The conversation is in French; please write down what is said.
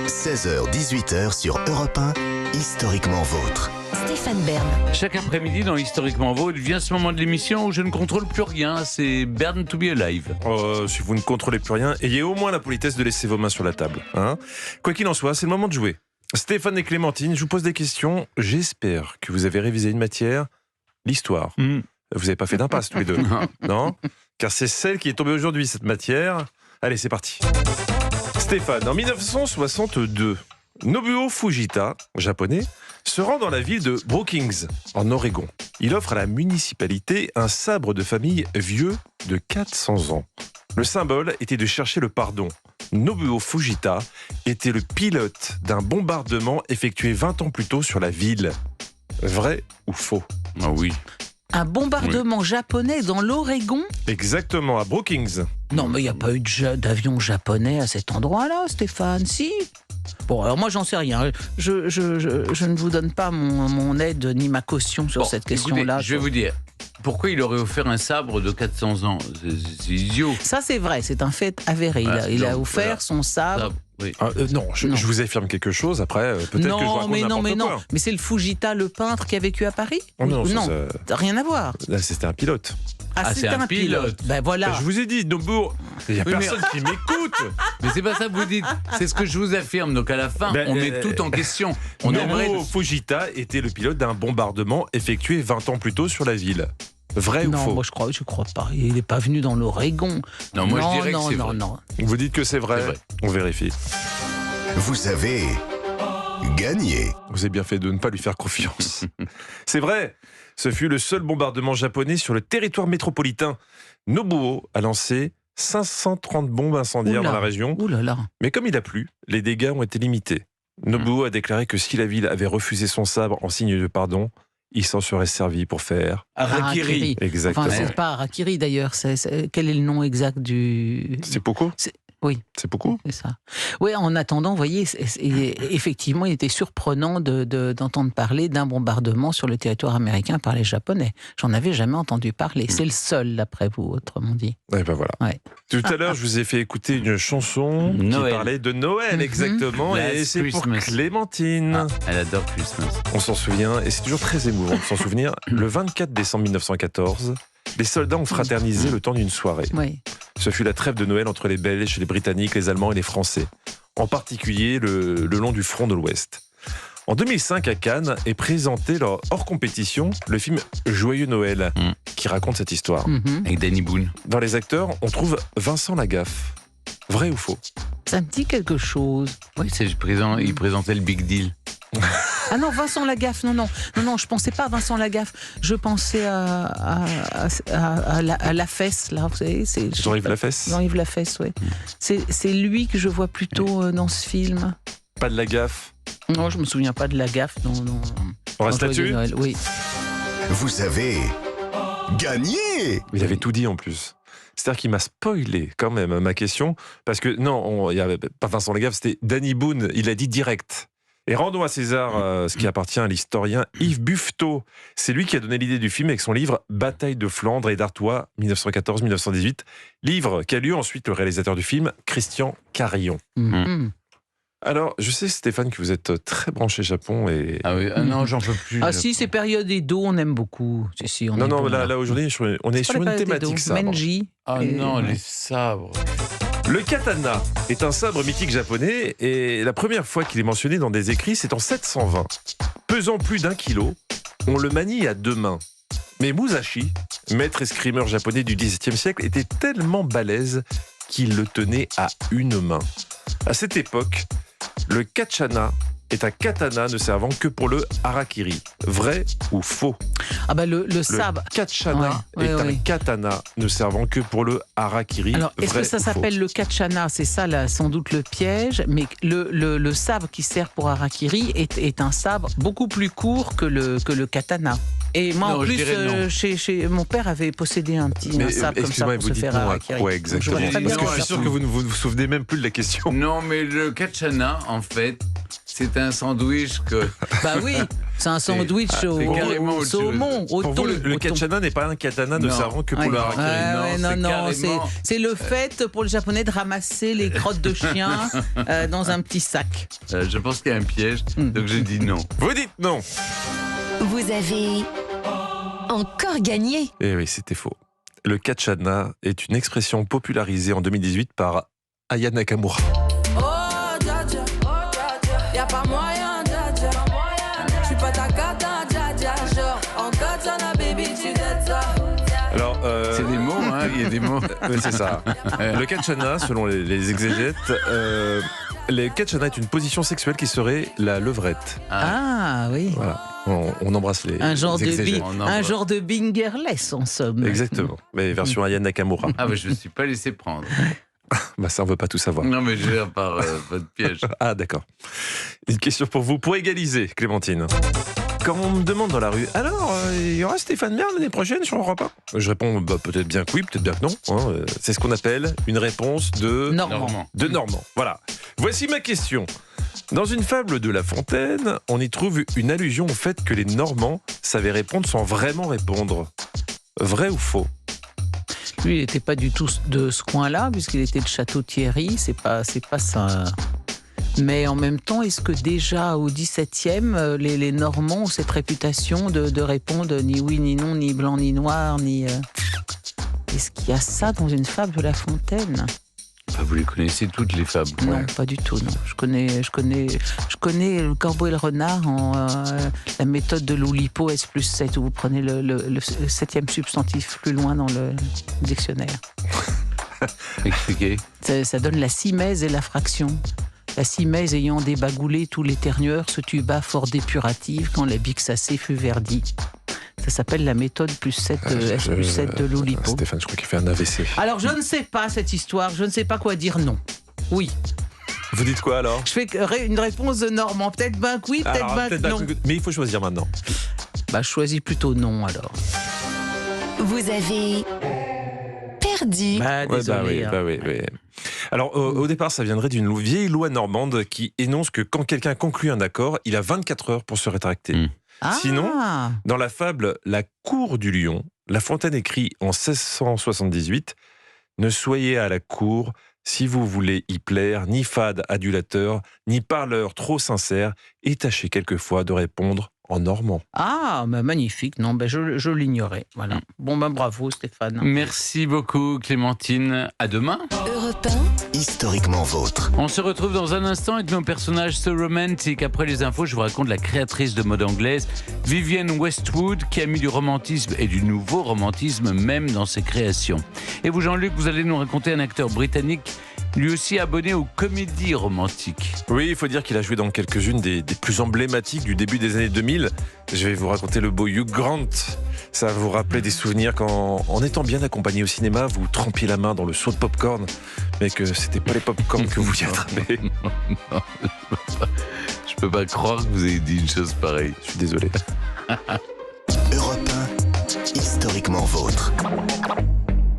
16h-18h sur Europe 1, Historiquement Vôtre. Stéphane Bern. Chaque après-midi dans Historiquement Vôtre vient ce moment de l'émission où je ne contrôle plus rien. C'est Bern to be alive. Si vous ne contrôlez plus rien, ayez au moins la politesse de laisser vos mains sur la table. Quoi qu'il en soit, c'est le moment de jouer. Stéphane et Clémentine, je vous pose des questions. J'espère que vous avez révisé une matière, l'histoire. Vous n'avez pas fait d'impasse tous les deux. Non. Car c'est celle qui est tombée aujourd'hui, cette matière. Allez, c'est parti. Stéphane, en 1962, Nobuo Fujita, japonais, se rend dans la ville de Brookings, en Oregon. Il offre à la municipalité un sabre de famille vieux de 400 ans. Le symbole était de chercher le pardon. Nobuo Fujita était le pilote d'un bombardement effectué 20 ans plus tôt sur la ville. Vrai ou faux ? Ah oui. Un bombardement japonais dans l'Oregon ? Exactement, à Brookings. Non, mais il n'y a pas eu d'avion japonais à cet endroit-là, Stéphane, si ? Bon, alors moi, j'en sais rien. Je ne vous donne pas mon aide ni ma caution sur cette question-là. Écoutez, je vais vous dire, pourquoi il aurait offert un sabre de 400 ans ? C'est idiot. Ça, c'est vrai, c'est un fait avéré. Il a offert son sabre. Oui. Non, je vous affirme quelque chose, après, peut-être que je raconte n'importe quoi. Mais c'est le Fujita, le peintre, qui a vécu à Paris ? Non, rien à voir. Là, c'était un pilote. C'est un pilote. Ben voilà. Je vous ai dit, Nobuo, il n'y a personne qui m'écoute. Mais c'est pas ça que vous dites, c'est ce que je vous affirme. Donc à la fin, on met tout en question. Nobuo Fujita était le pilote d'un bombardement effectué 20 ans plus tôt sur la ville. Vrai ou faux ? Non, moi je crois pas. Il n'est pas venu dans l'Oregon. Non, moi je dirais que c'est vrai. Non. Vous dites que c'est vrai ? On vérifie. Vous avez gagné. Vous avez bien fait de ne pas lui faire confiance. C'est vrai, ce fut le seul bombardement japonais sur le territoire métropolitain. Nobuo a lancé 530 bombes incendiaires dans la région. Ouh là là. Mais comme il a plu, les dégâts ont été limités. Nobuo a déclaré que si la ville avait refusé son sabre en signe de pardon, il s'en serait servi pour faire Harakiri. Exactement. Enfin, c'est pas Harakiri d'ailleurs. Quel est le nom exact du... Seppuku ? Oui. Seppuku ? C'est ça. Oui, en attendant, vous voyez, effectivement, il était surprenant d'entendre parler d'un bombardement sur le territoire américain par les Japonais. J'en avais jamais entendu parler. C'est le seul, d'après vous, autrement dit. Et ben voilà. Ouais. Tout à l'heure, je vous ai fait écouter une chanson qui parlait de Noël, exactement. Et c'est pour Clémentine. Elle adore Christmas. On s'en souvient, et c'est toujours très émouvant de s'en souvenir. Le 24 décembre 1914, les soldats ont fraternisé le temps d'une soirée. Oui. Ce fut la trêve de Noël entre les Belges, les Britanniques, les Allemands et les Français. En particulier le long du front de l'Ouest. En 2005, à Cannes, est présenté hors compétition le film Joyeux Noël, qui raconte cette histoire. Avec Danny Boone. Dans les acteurs, on trouve Vincent Lagaffe. Vrai ou faux ? Ça me dit quelque chose. Oui, il présentait le Big Deal. Ah non, Vincent Lagaffe, non, je pensais pas à Vincent Lagaffe. Je pensais à Lafesse, là, vous savez. Jean-Yves Lafesse ? Jean-Yves Lafesse, oui. C'est lui que je vois plutôt dans ce film. Pas de Lagaffe ? Non, je me souviens pas de Lagaffe. Non. On reste là-dessus ? Oui. Vous avez gagné. Il avait tout dit en plus. C'est-à-dire qu'il m'a spoilé quand même ma question, parce que non, il n'y avait pas Vincent Lagaffe, c'était Danny Boone, il a dit direct. Et rendons à César ce qui appartient à l'historien Yves Buffetot. C'est lui qui a donné l'idée du film avec son livre « Bataille de Flandre et d'Artois, 1914-1918 », livre qu'a lu ensuite le réalisateur du film, Christian Carillon. Alors, je sais, Stéphane, que vous êtes très branché Japon et... Ah oui, non, j'en peux plus. Ah si, ces périodes Edo, on aime beaucoup. Si, là aujourd'hui, on est sur une thématique sabre. Menji. Ah non, les sabres. Le katana est un sabre mythique japonais et la première fois qu'il est mentionné dans des écrits, c'est en 720. Pesant plus d'1 kilo, on le manie à 2 mains. Mais Musashi, maître escrimeur japonais du XVIIe siècle, était tellement balèze qu'il le tenait à 1 main. À cette époque, le katana est un katana ne servant que pour le harakiri. Vrai ou faux ? Ah bah le sabre. Le katana est un katana ne servant que pour le harakiri. Alors, est-ce que ça s'appelle le katana ? C'est ça, là, sans doute le piège. Mais le sabre qui sert pour harakiri est un sabre beaucoup plus court que le katana. Et moi, en plus, chez mon père avait possédé un sabre comme ça pour se faire harakiri. Ouais, exactement. Parce que je suis sûr que vous ne vous souvenez même plus de la question. Non, mais le katana, en fait, c'est un sandwich que... Bah oui, c'est un sandwich au saumon, au Pour thon. vous, le katana n'est pas un katana de savon que pour le harakiri. Non, c'est le fait pour le japonais de ramasser les crottes de chien dans un petit sac. Je pense qu'il y a un piège, donc j'ai dit non. Vous dites non. Vous avez encore gagné. Eh oui, c'était faux. Le katana est une expression popularisée en 2018 par Aya Nakamura. Oh, dja dja, y'a pas moyen, dja dja. J'suis pas ta cata, dja dja. Genre, en katana, baby, tu t'aides ça. Alors, c'est des mots, hein, il y a des mots. Oui, c'est ça. Le katana, selon les exégètes, le katana est une position sexuelle qui serait la levrette. Ah oui. Voilà. On embrasse les exégètes. Un genre de bingerless en somme. Exactement. Mais version Aya Nakamura. Ah, mais je me suis pas laissé prendre. Bah ça, on veut pas tout savoir. Non, mais je viens par votre piège. Ah, d'accord. Une question pour vous, pour égaliser, Clémentine. Quand on me demande dans la rue, alors, il y aura Stéphane Bern l'année prochaine sur Europe 1 ? Je réponds, peut-être bien que oui, peut-être bien que non. Hein. C'est ce qu'on appelle une réponse de Normand. Voilà. Voici ma question. Dans une fable de La Fontaine, on y trouve une allusion au fait que les Normands savaient répondre sans vraiment répondre. Vrai ou faux ? Lui, il n'était pas du tout de ce coin-là, puisqu'il était de Château-Thierry. C'est pas ça. Mais en même temps, est-ce que déjà au XVIIe, les Normands ont cette réputation de répondre ni oui, ni non, ni blanc, ni noir, ni... Est-ce qu'il y a ça dans une fable de La Fontaine ? Vous les connaissez toutes, les fables. Non, pas du tout, non. Je connais le corbeau et le renard la méthode de l'Oulipo S+7, où vous prenez le 7e substantif plus loin dans le dictionnaire. Expliquez. Ça donne la simèse et la fraction. La simèse ayant débagoulé tous les ternieurs, se tuba fort dépurative quand la bixacée fut verdie. Ça s'appelle la méthode S+7 de l'Oulipo. Stéphane, je crois qu'il fait un AVC. Alors, je ne sais pas cette histoire, je ne sais pas quoi dire non. Oui. Vous dites quoi alors ? Je fais une réponse de Normand. Peut-être ben que oui, peut-être ben que non. Mais il faut choisir maintenant. Bah, je choisis plutôt non alors. Vous avez perdu. Bah, désolé. Oui. Alors, au départ, ça viendrait d'une vieille loi normande qui énonce que quand quelqu'un conclut un accord, il a 24 heures pour se rétracter. Sinon, dans la fable La Cour du Lion, La Fontaine écrit en 1678 « Ne soyez à la cour si vous voulez y plaire, ni fade adulateur, ni parleur trop sincère, et tâchez quelquefois de répondre en normand. » Ah, bah magnifique. Non, bah je l'ignorais. Voilà. Bon, ben bravo Stéphane. Merci beaucoup Clémentine. À demain. Europe 1. Historiquement vôtre. On se retrouve dans un instant avec nos personnages So Romantic. Après les infos, je vous raconte la créatrice de mode anglaise, Vivienne Westwood, qui a mis du romantisme et du nouveau romantisme même dans ses créations. Et vous, Jean-Luc, vous allez nous raconter un acteur britannique, lui aussi abonné aux comédies romantiques. Oui, il faut dire qu'il a joué dans quelques-unes des plus emblématiques du début des années 2000. Je vais vous raconter le beau Hugh Grant. Ça va vous rappeler des souvenirs quand, en étant bien accompagné au cinéma, vous trempiez la main dans le seau de popcorn, mais que c'était pas les popcorn que vous y attrapez. Non, je peux pas croire que vous ayez dit une chose pareille. Je suis désolé. Europe 1, historiquement vôtre.